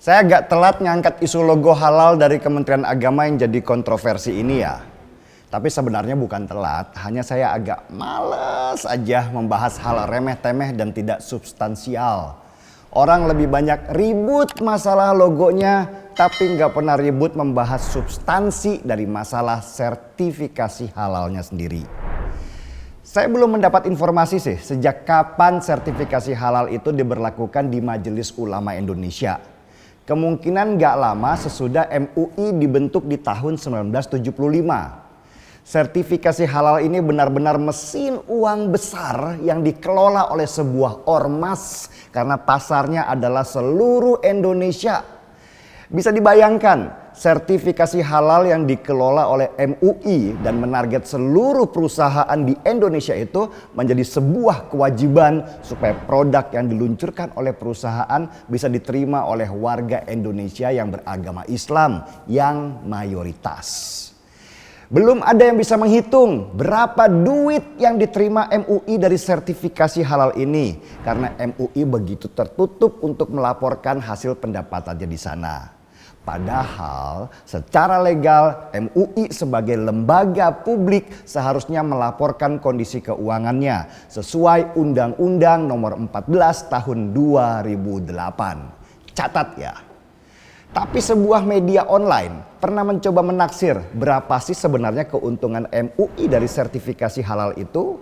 Saya agak telat ngangkat isu logo halal dari Kementerian Agama yang jadi kontroversi ini ya. Tapi sebenarnya bukan telat, hanya saya agak males aja membahas hal remeh-temeh dan tidak substansial. Orang lebih banyak ribut masalah logonya, tapi nggak pernah ribut membahas substansi dari masalah sertifikasi halalnya sendiri. Saya belum mendapat informasi sih sejak kapan sertifikasi halal itu diberlakukan di Majelis Ulama Indonesia. Kemungkinan nggak lama sesudah MUI dibentuk di tahun 1975. Sertifikasi halal ini benar-benar mesin uang besar yang dikelola oleh sebuah ormas karena pasarnya adalah seluruh Indonesia. Bisa dibayangkan sertifikasi halal yang dikelola oleh MUI dan menarget seluruh perusahaan di Indonesia itu menjadi sebuah kewajiban supaya produk yang diluncurkan oleh perusahaan bisa diterima oleh warga Indonesia yang beragama Islam yang mayoritas. Belum ada yang bisa menghitung berapa duit yang diterima MUI dari sertifikasi halal ini karena MUI begitu tertutup untuk melaporkan hasil pendapatannya di sana. Padahal secara legal MUI sebagai lembaga publik seharusnya melaporkan kondisi keuangannya sesuai Undang-Undang Nomor 14 Tahun 2008. Catat ya. Tapi sebuah media online pernah mencoba menaksir berapa sih sebenarnya keuntungan MUI dari sertifikasi halal itu?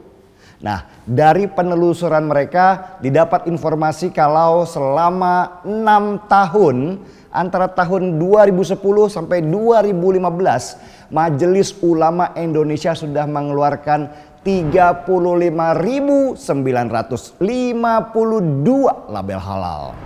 Nah, dari penelusuran mereka didapat informasi kalau selama 6 tahun antara tahun 2010 sampai 2015 Majelis Ulama Indonesia sudah mengeluarkan 35.952 label halal.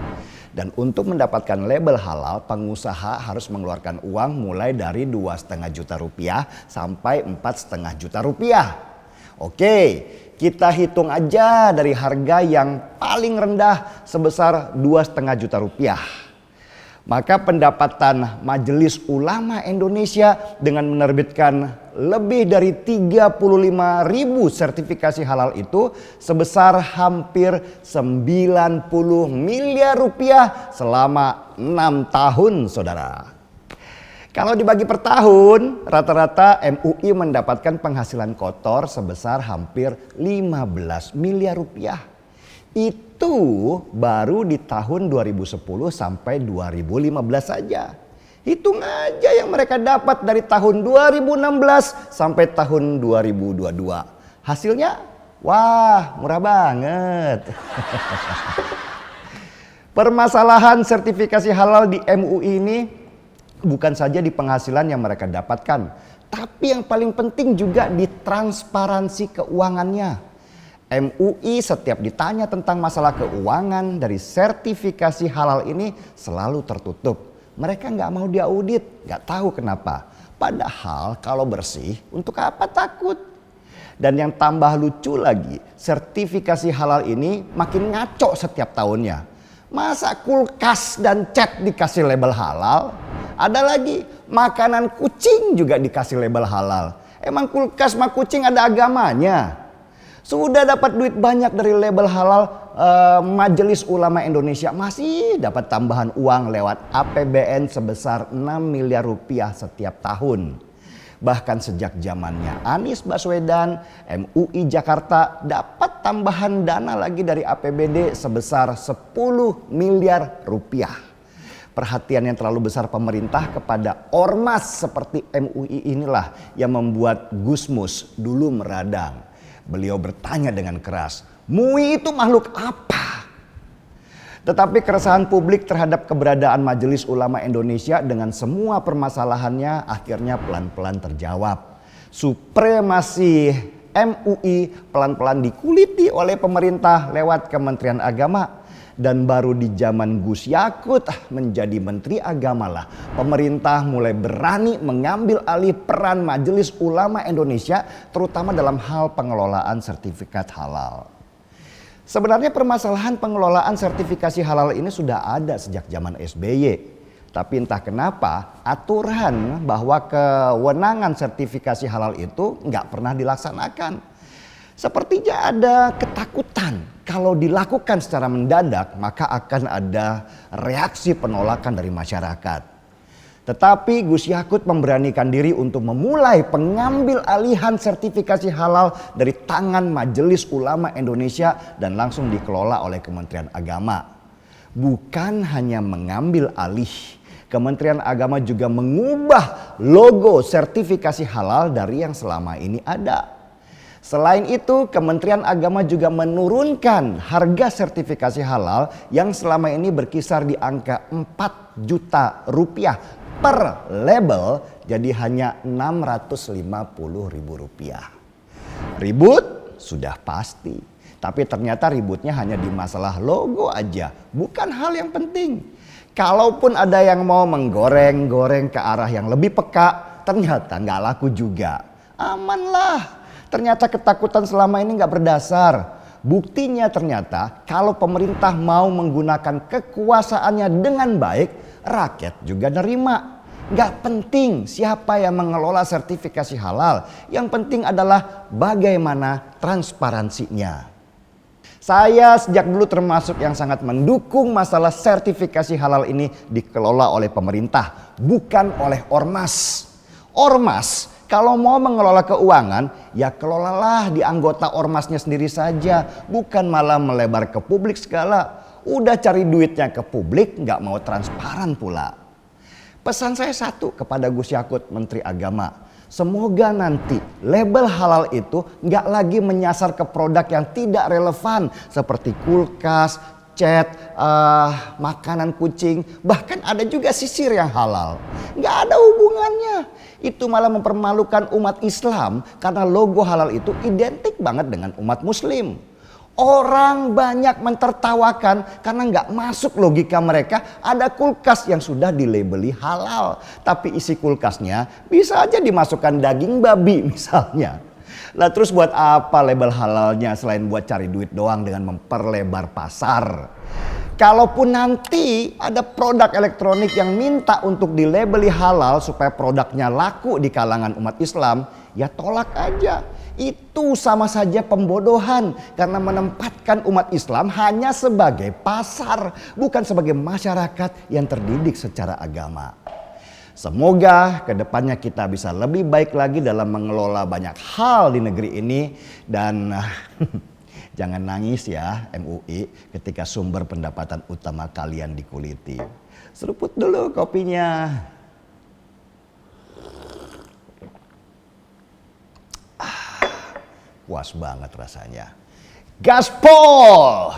Dan untuk mendapatkan label halal, pengusaha harus mengeluarkan uang mulai dari 2,5 juta rupiah sampai 4,5 juta rupiah. Oke, kita hitung aja dari harga yang paling rendah sebesar 2,5 juta rupiah. Maka pendapatan Majelis Ulama Indonesia dengan menerbitkan lebih dari 35.000 sertifikasi halal itu sebesar hampir 90 miliar rupiah selama 6 tahun saudara. Kalau dibagi per tahun rata-rata MUI mendapatkan penghasilan kotor sebesar hampir 15 miliar rupiah. Itu baru di tahun 2010 sampai 2015 saja. Hitung aja yang mereka dapat dari tahun 2016 sampai tahun 2022. Hasilnya, wah murah banget. Permasalahan sertifikasi halal di MUI ini bukan saja di penghasilan yang mereka dapatkan, tapi yang paling penting juga di transparansi keuangannya. MUI setiap ditanya tentang masalah keuangan dari sertifikasi halal ini selalu tertutup. Mereka nggak mau diaudit, nggak tahu kenapa. Padahal kalau bersih untuk apa takut? Dan yang tambah lucu lagi, sertifikasi halal ini makin ngaco setiap tahunnya. Masa kulkas dan cat dikasih label halal? Ada lagi makanan kucing juga dikasih label halal. Emang kulkas sama kucing ada agamanya? Sudah dapat duit banyak dari label halal, Majelis Ulama Indonesia masih dapat tambahan uang lewat APBN sebesar 6 miliar rupiah setiap tahun. Bahkan sejak zamannya Anies Baswedan, MUI Jakarta dapat tambahan dana lagi dari APBD sebesar 10 miliar rupiah. Perhatian yang terlalu besar pemerintah kepada ormas seperti MUI inilah yang membuat Gusmus dulu meradang. Beliau bertanya dengan keras, MUI itu makhluk apa? Tetapi keresahan publik terhadap keberadaan Majelis Ulama Indonesia dengan semua permasalahannya akhirnya pelan-pelan terjawab. Supremasi MUI pelan-pelan dikuliti oleh pemerintah lewat Kementerian Agama. Dan baru di zaman Gus Yakut menjadi Menteri Agama lah pemerintah mulai berani mengambil alih peran Majelis Ulama Indonesia terutama dalam hal pengelolaan sertifikat halal. Sebenarnya permasalahan pengelolaan sertifikasi halal ini sudah ada sejak zaman SBY. Tapi entah kenapa aturan bahwa kewenangan sertifikasi halal itu nggak pernah dilaksanakan. Sepertinya ada ketakutan kalau dilakukan secara mendadak maka akan ada reaksi penolakan dari masyarakat. Tetapi Gus Yakut memberanikan diri untuk memulai pengambil alihan sertifikasi halal dari tangan Majelis Ulama Indonesia dan langsung dikelola oleh Kementerian Agama. Bukan hanya mengambil alih, Kementerian Agama juga mengubah logo sertifikasi halal dari yang selama ini ada. Selain itu, Kementerian Agama juga menurunkan harga sertifikasi halal yang selama ini berkisar di angka 4 juta rupiah per label jadi hanya 650 ribu rupiah. Ribut sudah pasti, tapi ternyata ributnya hanya di masalah logo aja, bukan hal yang penting. Kalaupun ada yang mau menggoreng-goreng ke arah yang lebih peka, ternyata nggak laku juga. Aman lah. Ternyata ketakutan selama ini nggak berdasar. Buktinya ternyata kalau pemerintah mau menggunakan kekuasaannya dengan baik, rakyat juga nerima. Nggak penting siapa yang mengelola sertifikasi halal. Yang penting adalah bagaimana transparansinya. Saya sejak dulu termasuk yang sangat mendukung masalah sertifikasi halal ini dikelola oleh pemerintah, bukan oleh ormas. Ormas kalau mau mengelola keuangan, ya kelolalah di anggota ormasnya sendiri saja. Bukan malah melebar ke publik segala. Udah cari duitnya ke publik, nggak mau transparan pula. Pesan saya satu kepada Gus Yakut, Menteri Agama. Semoga nanti label halal itu nggak lagi menyasar ke produk yang tidak relevan. Seperti kulkas, cat, makanan kucing. Bahkan ada juga sisir yang halal. Nggak ada hubungannya. Itu malah mempermalukan umat Islam karena logo halal itu identik banget dengan umat Muslim. Orang banyak mentertawakan karena nggak masuk logika mereka ada kulkas yang sudah dilabeli halal. Tapi isi kulkasnya bisa aja dimasukkan daging babi misalnya. Lah terus buat apa label halalnya selain buat cari duit doang dengan memperlebar pasar? Kalaupun nanti ada produk elektronik yang minta untuk dilabeli halal supaya produknya laku di kalangan umat Islam, ya tolak aja. Itu sama saja pembodohan karena menempatkan umat Islam hanya sebagai pasar, bukan sebagai masyarakat yang terdidik secara agama. Semoga kedepannya kita bisa lebih baik lagi dalam mengelola banyak hal di negeri ini dan jangan nangis ya MUI ketika sumber pendapatan utama kalian dikuliti. Seruput dulu kopinya. Puas banget rasanya. Gaspol!